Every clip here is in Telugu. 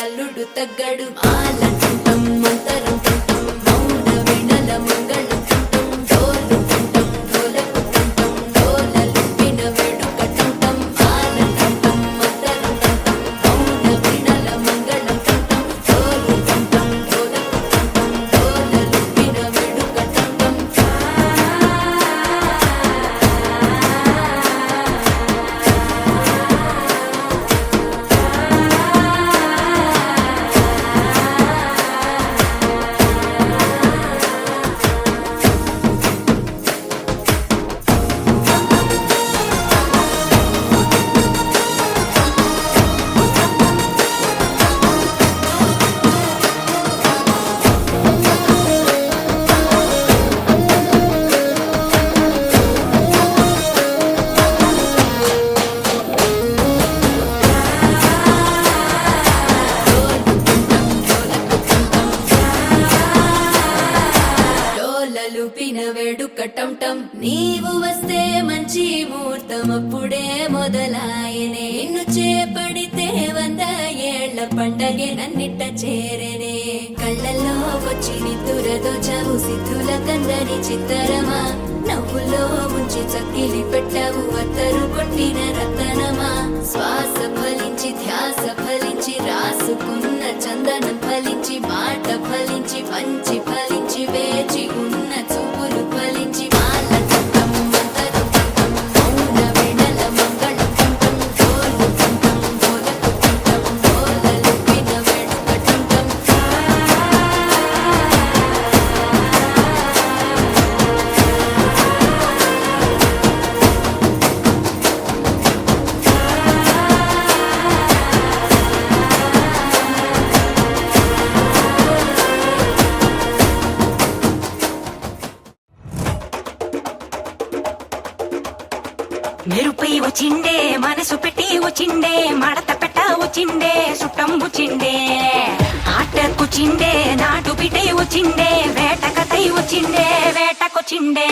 అల్లుడు తగ్గడు ఆలంటుంటం మంతరంటుంటం మౌన వినల మంగళంటుంటం డోలుంటుంటం డోలకుంటుంటం డోలలుంపిన వేడుకటుంటం ఆలంటుంటం మంతరంటుంటం మౌన వినల మంగళంటుంటం డోలుంటుంటం డోలకుంటుంటం డోలలుంపిన వేడుకటుంటం డోలలుపిన వేడుకటంటం నీవు వస్తే మంచి ముహూర్తం అప్పుడే మొదలాయనే నిన్ను చేపడితే 100 ఏళ్ల పండగే నన్నిట్ట చేరనే కళ్ళల్లో వచ్చి నిద్దురదోచావు సిద్ధుల కందని చిత్తరమా నవ్వులో ముంచి చక్కిలి పెట్టావు అత్తరు కొట్టిన రతనమా శ్వాస ఫలించి ధ్యాస ఫలించి రాసుకున్న చందనం ఫలించి మాట ఫలించి పంచి ఫలించి వేచి ఉన్న చూపులు ఫలించి మాలటంటం మంతరంటం మౌన వినల మంగళంటం డోలుటంటం డోలకుటంటం డోలలుపిన వేడుకటంటం మెరుపై వచ్చిండే మనసు పెట్టి వచ్చిండే మడత పెట్ట వచ్చిండే సుట్టం వచ్చిండే ఆట కూర్చిండే నాటు బిడ్డై వచ్చిండే వేట కథై వచ్చిండే వేటకొచ్చిండే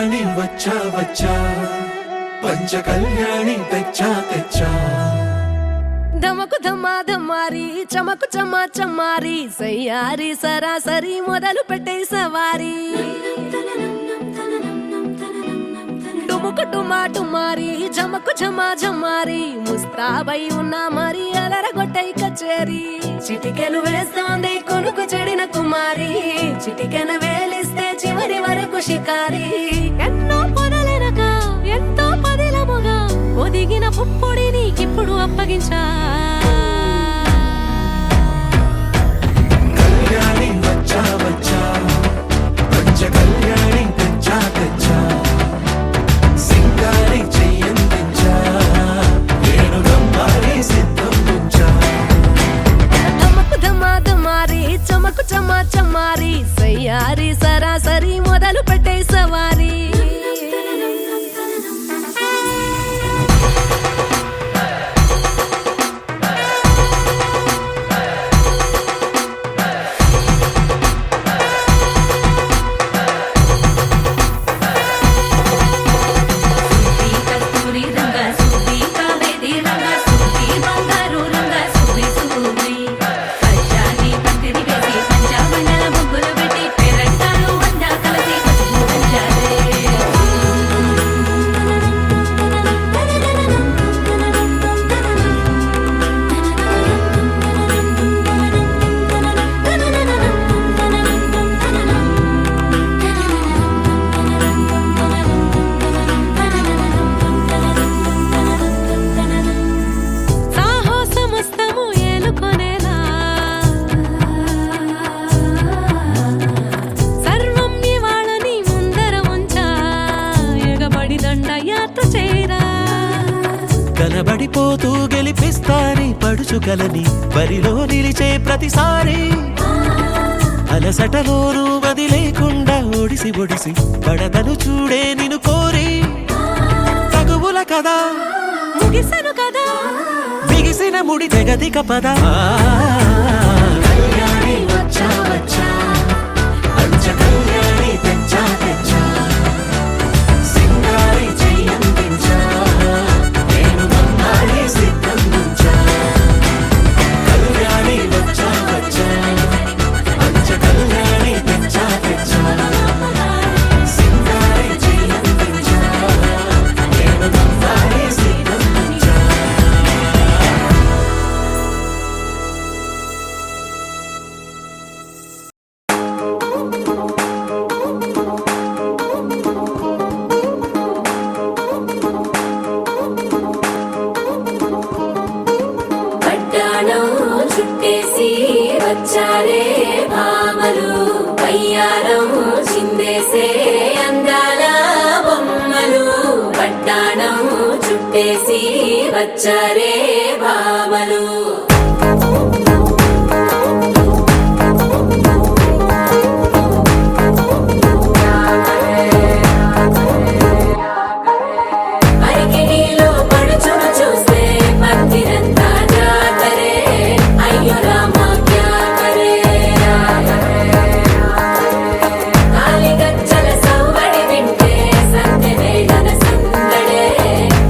కళ్యాణి వచ్చా వచ్చా పంచ కళ్యాణి తెచ్చా తెచ్చా ధమకు ధమ్మా ధమ్మారి చమకు చమ్మా చమ్మారి సయ్యారి సరాసరి మొదలు పెట్టే సవారి డుముకు డుమా డుమారి జమకు ఝమా ఝమారి ముస్తాబై ఉన్నా మరి అలరగొట్టై కచేరి చిటికెలు వేస్తోంది కొనుకు చెడిన కుమారి చిటికెన వేలిస్తే చివరి వరకు షికారి ఎన్నో పొదలెనక ఎంతో పదిలముగా ఒదిగిన పుప్పొడి నీకిప్పుడు అప్పగించా కళ్యాణి వచ్చా వచ్చా పంచ కళ్యాణి తెచ్చా తెచ్చా సింగారి చెయ్యందించా నేను నమ్మాలి సిద్ధం ఉంచా ధమకు ధమా ధమారి చమకు చమ్మా చమ్మారి సయ్యారి సరాసరి మొదలు పెట్టే సవారి కస్తూరి రంగ సుబ్బి కావేరి రంగ సుబ్బి బంగారు రంగ సుబ్బి సుబ్బి పచ్చాని పందిరి వేసి పంచామండల ముగ్గులు పెట్టి పెరట్టాలు వంద కలిసి పసుపు పంచాలే సాహసమస్తము ఏలుకొనేలా సర్వం ఇవాళని ముందర ఉంచా ఎగబడి దండ యాత్ర చేరా కనబడిపోతూ గెలిపిస్తాని పడుచుకలని బరిలో నిలిచే ప్రతిసారి అలసటలోనూ వదిలేకుండా ఒడిసి ఒడిసి పడతను చూడే నిన్ను కోరి తగువుల కదా ముగిసను కదా బిగిసిన ముడి తెగదిక పద కళ్యాణి వచ్చా వచ్చా పంచ కళ్యాణి తెచ్చా తెచ్చా సింగారి చెయ్యందించా నేను నమ్మాలి సిద్ధం ఉంచా కళ్యాణి వచ్చా వచ్చా పంచ కళ్యాణి తెచ్చా తెచ్చా సింగారి చెయ్యందించా నేను నమ్మాలి సిద్ధం ఉంచా పట్టాణం చుట్టేసి వచ్చారే భామలు పయ్యారం చిందేసే అందాల బొమ్మలు పట్టాణం చుట్టేసి వచ్చారే భామలు అరికిడిలో పడుచును చూస్తే భక్తిరంతా జాతరే అయ్యో రామ క్యా కరే కాలిగజ్జల సవ్వడి వింటే సంధ్య వేళన సందడే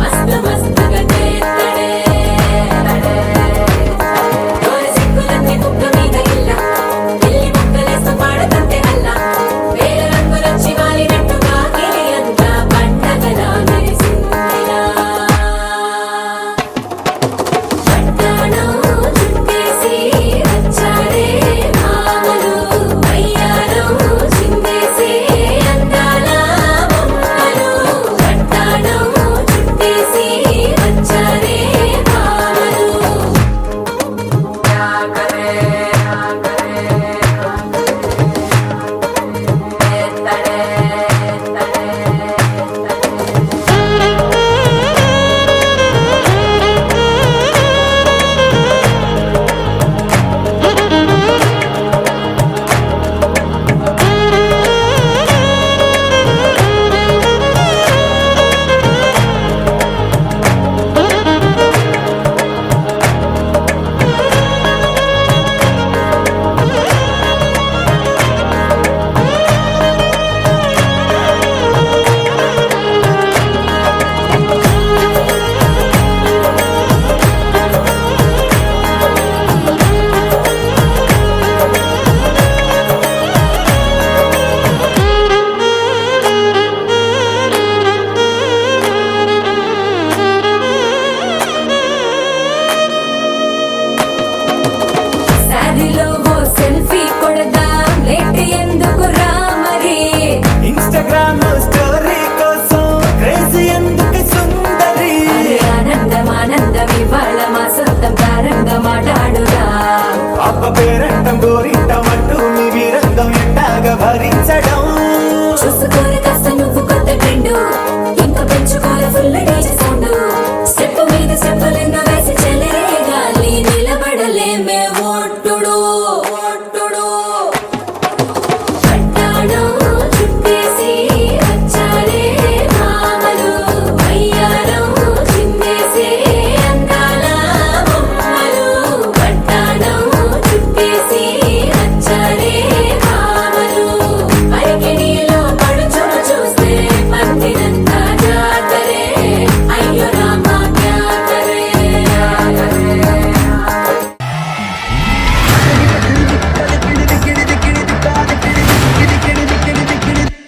మస్తు మస్తుగా చేత్తడే స్టెప్పులెన్నో వేసి చెలరే గాలి నిలబడలేమే ఒట్టుడు ఒట్టుడు పట్టాణం చుట్టేసి వచ్చారే మామలు అయ్యారం చిందేసే అందాల బొమ్మలు పట్టాణం చుట్టేసి వచ్చారే మామలు పరికిణీలో పడుచును చూస్తే పత్తినంతా జాతరే అయ్యో Rama క్యాకరే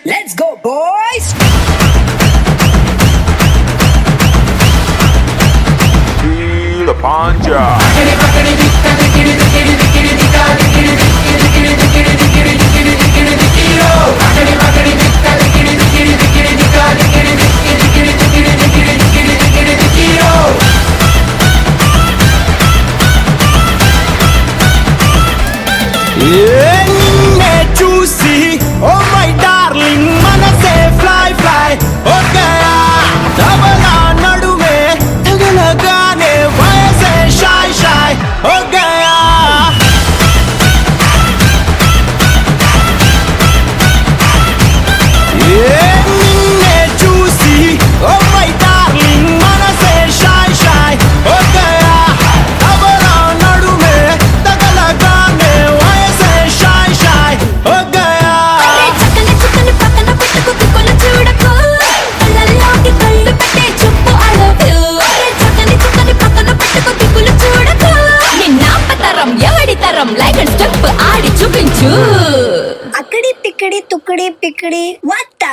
Let's go, boys! Feel the panja. నిన్నే చూసి ఓ మై డార్లింగ్ మనసే ఫ్లై ఫ్లై ఓకే తబలా నడుమే తగలగానే వయసే షై షై ఓకే నిన్నే చూసి ఓ మై డార్లింగ్ మనసే షై షై ఓకే తబలా నడుమే తగలగానే వయసే షై షై ఓకే చక్కని చుక్కని పక్కన పెట్టుకు దిక్కులు చూడకు కళ్ళల్లోకి కళ్ళు పెట్టే చెప్పు I love you చక్కని చుక్కని పక్కన పెట్టుకు దిక్కులు చూడకు నిన్నాపతరం ఎవడి తరం లైక్ అండ్ స్టెప్ ఆడి చూపించు అక్కడి పిక్కడి తుక్కడి పిక్కడి what the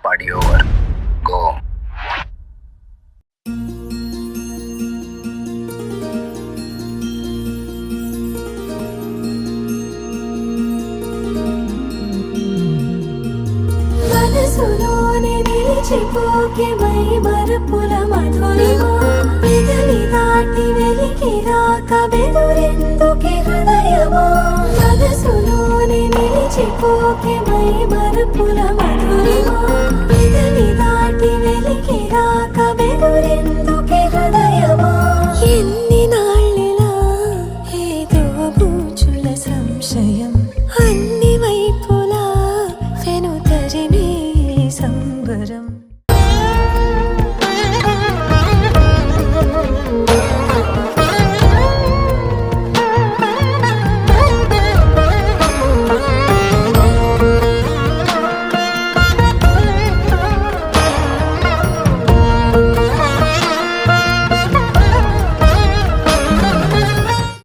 Party over. Go home. మనసులోనే నిలిచిపోకే మై మరుపుల మధురిమా పెదవి దాటి వెలికి రాక బెదురెందుకే హృదయమా మనసులోనే నిలిచిపోకే మై మరుపుల మధురిమా